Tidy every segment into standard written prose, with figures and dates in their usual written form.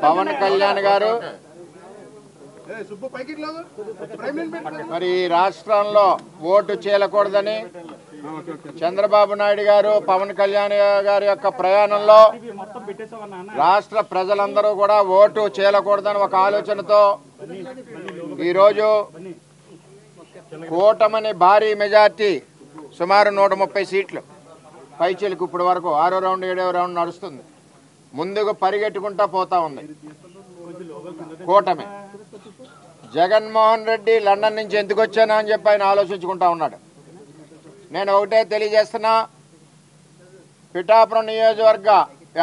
పవన్ కళ్యాణ్ గారు మరి రాష్ట్రంలో ఓటు చీలకూడదని చంద్రబాబు నాయుడు గారు పవన్ కళ్యాణ్ గారి యొక్క ప్రయాణంలో రాష్ట్ర ప్రజలందరూ కూడా ఓటు చీలకూడదని ఒక ఆలోచనతో ఈరోజు కూటమిని భారీ మెజార్టీ సుమారు 130 సీట్లు పైచీలకు ఇప్పటి వరకు 6వ రౌండ్ 7వ రౌండ్ నడుస్తుంది. ముందుకు పరిగెట్టుకుంటా పోతా ఉంది కూటమి. జగన్మోహన్ రెడ్డి లండన్ నుంచి ఎందుకు వచ్చానా అని చెప్పి ఆయన ఆలోచించుకుంటా ఉన్నాడు. నేను ఒకటే తెలియజేస్తున్నా, పిఠాపురం నియోజకవర్గ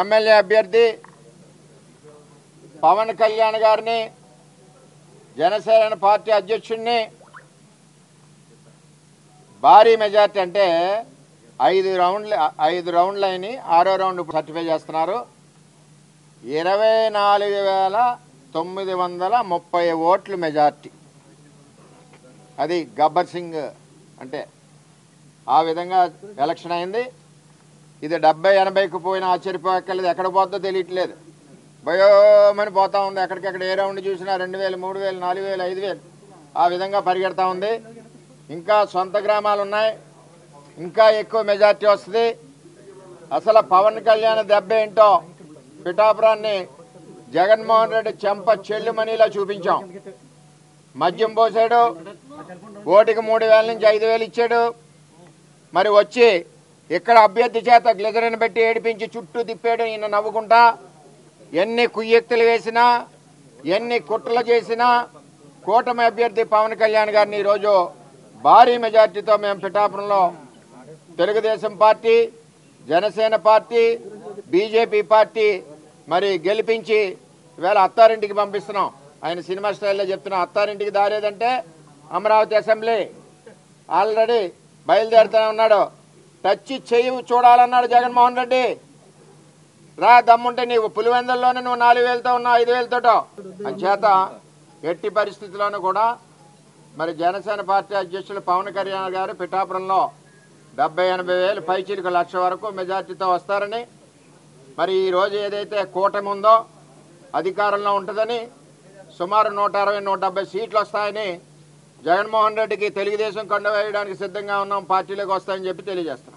ఎమ్మెల్యే అభ్యర్థి పవన్ కళ్యాణ్ గారిని, జనసేన పార్టీ అధ్యక్షుడిని భారీ మెజార్టీ అంటే 5 రౌండ్లు అయినాయి, 6వ రౌండ్ సర్టిఫై చేస్తున్నారు. 24,930 ఓట్లు మెజార్టీ. అది గబ్బర్ సింగ్ అంటే ఆ విధంగా ఎలక్షన్ అయింది. ఇది 70-80కు పోయినా ఆశ్చర్యపోక్కర్లేదు. ఎక్కడ పోతుందో తెలియట్లేదు, భయోమని పోతా ఉంది. ఎక్కడికెక్కడ ఏ రౌండ్ చూసినా 2,000, 3,000, 4,000, 5,000 ఆ విధంగా పరిగెడతా ఉంది. ఇంకా సొంత గ్రామాలు ఉన్నాయి, ఇంకా ఎక్కువ మెజార్టీ వస్తుంది. అసలు పవన్ కళ్యాణ్ దెబ్బ ఏంటో పిఠాపురాన్ని జగన్మోహన్ రెడ్డి చెంప చెల్లుమనిలా చూపించాం. మద్యం పోసాడు, ఓటికి 3,000 నుంచి 5,000 ఇచ్చాడు. మరి వచ్చి ఇక్కడ అభ్యర్థి చేత గ్లిజరిన్ పెట్టి ఏడిపించి చుట్టూ తిప్పాడు. ఈయన నవ్వుకుంటా ఎన్ని కుయ్యెక్తులు వేసినా, ఎన్ని కుట్రలు చేసినా కూటమి అభ్యర్థి పవన్ కళ్యాణ్ గారిని ఈరోజు భారీ మెజార్టీతో మేము పిఠాపురంలో Telugu Desam party, Janasena party, BJP party మరి గెలిపించి ఇవాళ అత్తారింటికి పంపిస్తున్నాం. ఆయన సినిమా స్టైల్లో చెప్తున్నా, అత్తారింటికి దారేదంటే అమరావతి అసెంబ్లీ. ఆల్రెడీ బయలుదేరుతూనే ఉన్నాడు. టచ్ చెయ్యి చూడాలన్నాడు జగన్మోహన్ రెడ్డి. రా దమ్ముంటే నీవు పులివెందుల్లోనే నువ్వు 4,000తో ఉన్నావు, 5,000తోటో. అంచేత ఎట్టి పరిస్థితుల్లోనూ కూడా మరి జనసేన పార్టీ అధ్యక్షులు పవన్ కళ్యాణ్ గారు పిఠాపురంలో 70-80 వేలు పైచీలకు 1,00,000 వరకు మెజార్టీతో వస్తారని, మరి ఈరోజు ఏదైతే కూటమి ఉందో అధికారంలో ఉంటుందని, సుమారు 160-170 సీట్లు వస్తాయని జగన్మోహన్ రెడ్డికి తెలుగుదేశం కండ వేయడానికి సిద్ధంగా ఉన్నాం, పార్టీలోకి వస్తాయని చెప్పి తెలియజేస్తాం.